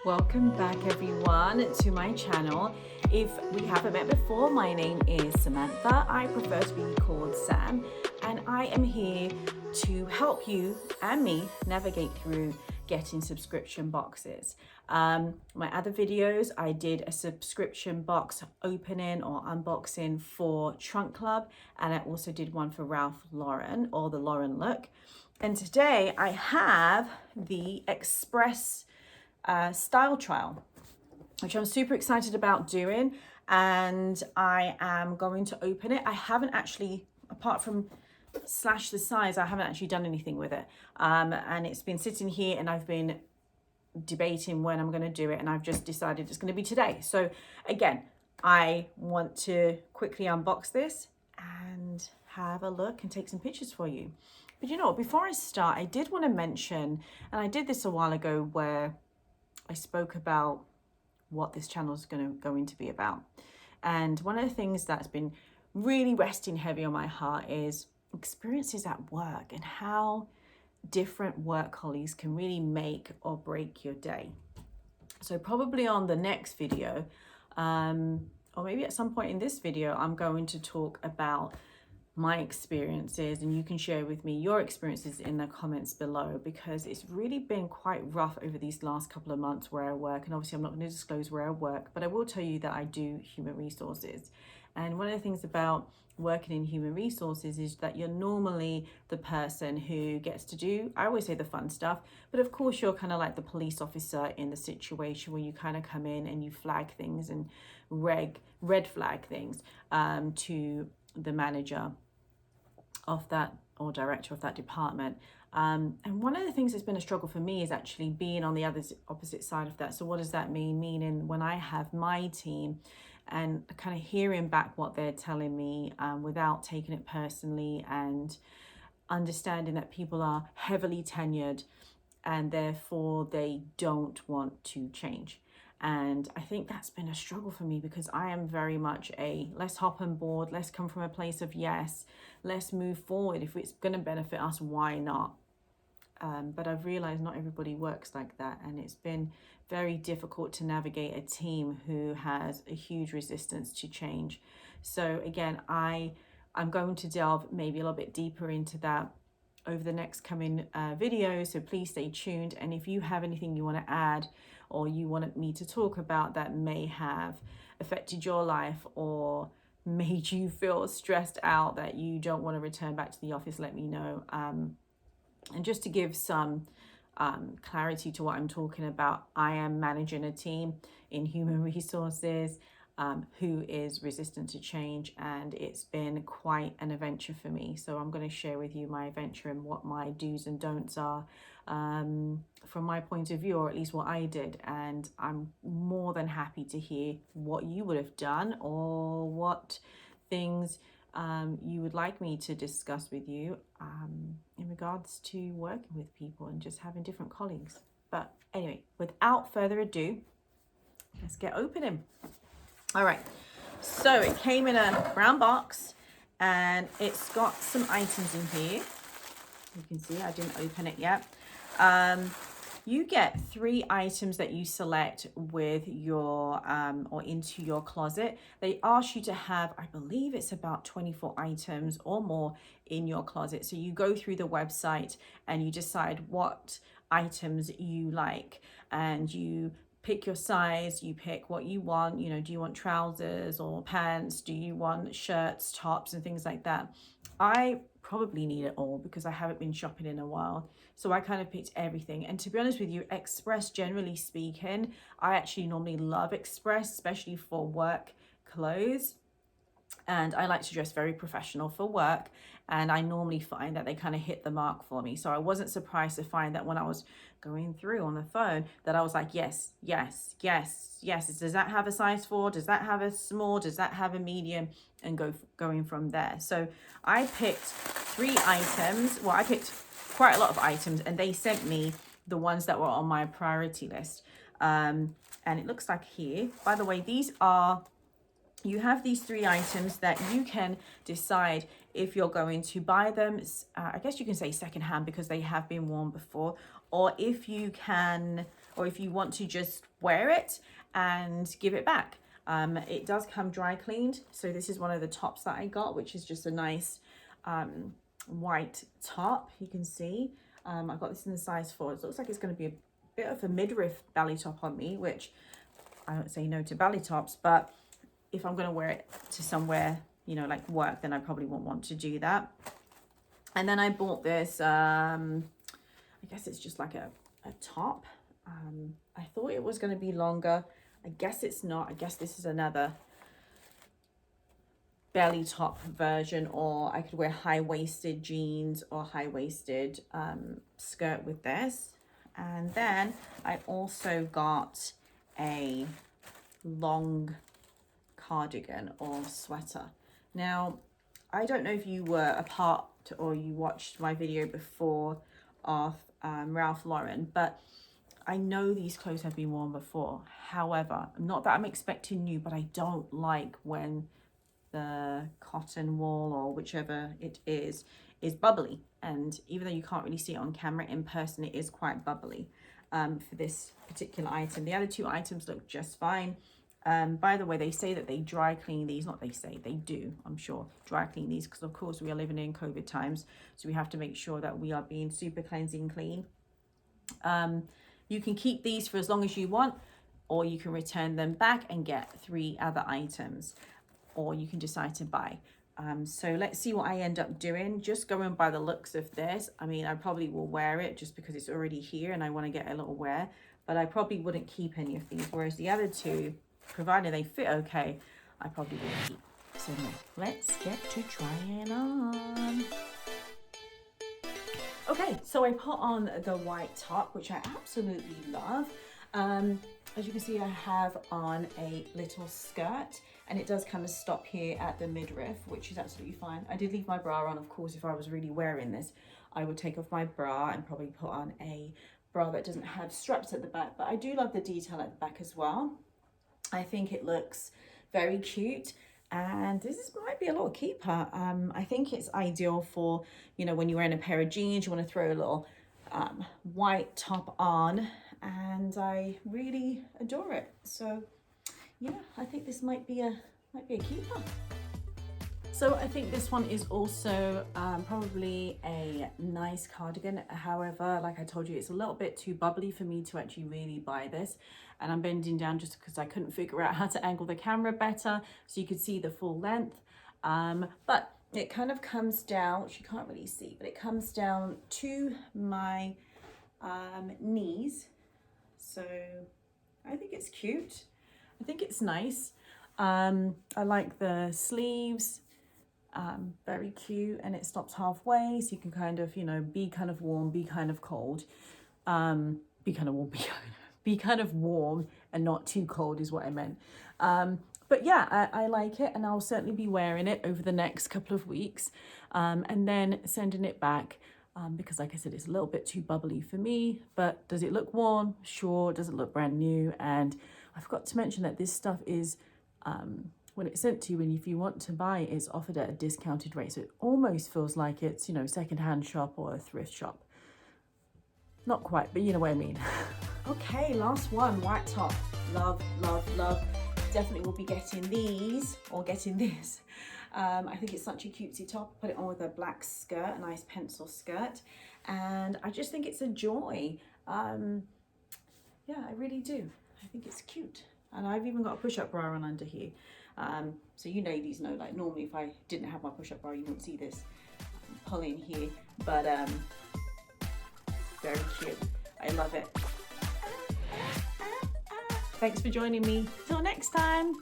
Welcome back everyone to my channel. If we haven't met before, my name is Samantha. I prefer to be called Sam, and I am here to help you and me navigate through getting subscription boxes. My other videos, I did a subscription box opening or unboxing for Trunk Club, and I also did one for Ralph Lauren, or the Lauren look. And today I have the Express style trial, which I'm super excited about doing, and I am going to open it. I haven't actually, apart from slash the size, I haven't actually done anything with it, and it's been sitting here and I've been debating when I'm going to do it, and I've just decided it's going to be today. So again, I want to quickly unbox this and have a look and take some pictures for you. But you know what, before I start, I did want to mention, and I did this a while ago where I spoke about what this channel is going to be about. And one of the things that's been really resting heavy on my heart is experiences at work and how different work colleagues can really make or break your day. So probably on the next video, or maybe at some point in this video, I'm going to talk about my experiences, and you can share with me your experiences in the comments below, because it's really been quite rough over these last couple of months where I work. And obviously I'm not going to disclose where I work, but I will tell you that I do human resources. And one of the things about working in human resources is that you're normally the person who gets to do, I always say, the fun stuff, but of course you're kind of like the police officer in the situation where you kind of come in and you flag things and red flag things to the manager of that or director of that department. And one of the things that's been a struggle for me is actually being on the opposite side of that. So what does that mean? Meaning when I have my team and kind of hearing back what they're telling me without taking it personally, and understanding that people are heavily tenured and therefore they don't want to change. And I think that's been a struggle for me, because I am very much a let's hop on board, let's come from a place of yes, let's move forward. If it's going to benefit us, why not? But I've realized not everybody works like that, and it's been very difficult to navigate a team who has a huge resistance to change. So again, I'm going to delve maybe a little bit deeper into that over the next coming videos, so please stay tuned. And if you have anything you want to add or you want me to talk about that may have affected your life or made you feel stressed out that you don't want to return back to the office, let me know. And just to give some clarity to what I'm talking about, I am managing a team in human resources who is resistant to change, and it's been quite an adventure for me. So I'm going to share with you my adventure and what my do's and don'ts are from my point of view, or at least what I did. And I'm more than happy to hear what you would have done, or what things you would like me to discuss with you in regards to working with people and just having different colleagues. But anyway, without further ado, let's get opening. All right, so it came in a brown box, and it's got some items in here. You can see I didn't open it yet. You get 3 items that you select with your or into your closet. They ask you to have, I believe it's about 24 items or more in your closet. So you go through the website and you decide what items you like, and you pick your size, you pick what you want. You know, do you want trousers or pants? Do you want shirts, tops, and things like that? I probably need it all because I haven't been shopping in a while. So I kind of picked everything. And to be honest with you, Express, generally speaking, I actually normally love Express, especially for work clothes. And I like to dress very professional for work, and I normally find that they kind of hit the mark for me. So I wasn't surprised to find that when I was going through on the phone that I was like, yes, yes, yes, yes. Does that have a size 4? Does that have a small? Does that have a medium? And going from there. So I picked 3 items. Well, I picked quite a lot of items, and they sent me the ones that were on my priority list. And it looks like here, by the way, these are, you have these 3 items that you can decide if you're going to buy them, I guess you can say secondhand because they have been worn before, or if you can or if you want to just wear it and give it back. It does come dry cleaned. So this is one of the tops that I got, which is just a nice white top. You can see I got this in the size 4. It looks like it's going to be a bit of a midriff belly top on me, which I don't say no to belly tops, but if I'm going to wear it to somewhere, you know, like work, then I probably won't want to do that. And then I bought this, I guess it's just like a top. I thought it was going to be longer. I guess it's not. I guess this is another belly top version, or I could wear high-waisted jeans or high-waisted skirt with this. And then I also got a long cardigan or sweater. Now, I don't know if you were a part or you watched my video before of Ralph Lauren, but I know these clothes have been worn before. However, not that I'm expecting new, but I don't like when the cotton wool or whichever it is bubbly. And even though you can't really see it on camera, in person it is quite bubbly for this particular item. The other two items look just fine. By the way, they say that they dry clean these. Not they say, they do, I'm sure, dry clean these, because of course we are living in COVID times, so we have to make sure that we are being super cleansing clean. You can keep these for as long as you want, or you can return them back and get 3 other items, or you can decide to buy. So let's see what I end up doing. Just going by the looks of this, I mean, I probably will wear it just because it's already here and I want to get a little wear, but I probably wouldn't keep any of these, whereas the other two, provided they fit okay, I probably will keep. So now, let's get to trying on. Okay, so I put on the white top, which I absolutely love. As you can see, I have on a little skirt, and it does kind of stop here at the midriff, which is absolutely fine. I did leave my bra on. Of course, if I was really wearing this, I would take off my bra and probably put on a bra that doesn't have straps at the back, but I do love the detail at the back as well. I think it looks very cute, and might be a little keeper. I think it's ideal for, you know, when you're wearing a pair of jeans, you want to throw a little white top on, and I really adore it. So yeah, I think this might be a keeper. So I think this one is also probably a nice cardigan. However, like I told you, it's a little bit too bubbly for me to actually really buy this. And I'm bending down just because I couldn't figure out how to angle the camera better so you could see the full length. But it kind of comes down, which you can't really see, but it comes down to my knees. So I think it's cute. I think it's nice. I like the sleeves. Very cute, and it stops halfway, so you can kind of, you know, be kind of warm, be kind of cold, be kind of warm and not too cold is what I meant. But yeah, I like it, and I'll certainly be wearing it over the next couple of weeks, and then sending it back, because like I said, it's a little bit too bubbly for me. But does it look worn? Sure. Does it look brand new? And I forgot to mention that this stuff is when it's sent to you, and if you want to buy it, it's offered at a discounted rate. So it almost feels like it's, you know, secondhand shop or a thrift shop. Not quite, but you know what I mean. Okay, last one, white top. Love, love, love. Definitely will be getting these, or getting this. I think it's such a cutesy top. Put it on with a black skirt, a nice pencil skirt. And I just think it's a joy. Yeah, I really do. I think it's cute. And I've even got a push-up bra on under here. So you ladies know, like, normally if I didn't have my push-up bra, you wouldn't see this pull in here, but very cute. I love it. Thanks for joining me. Till next time.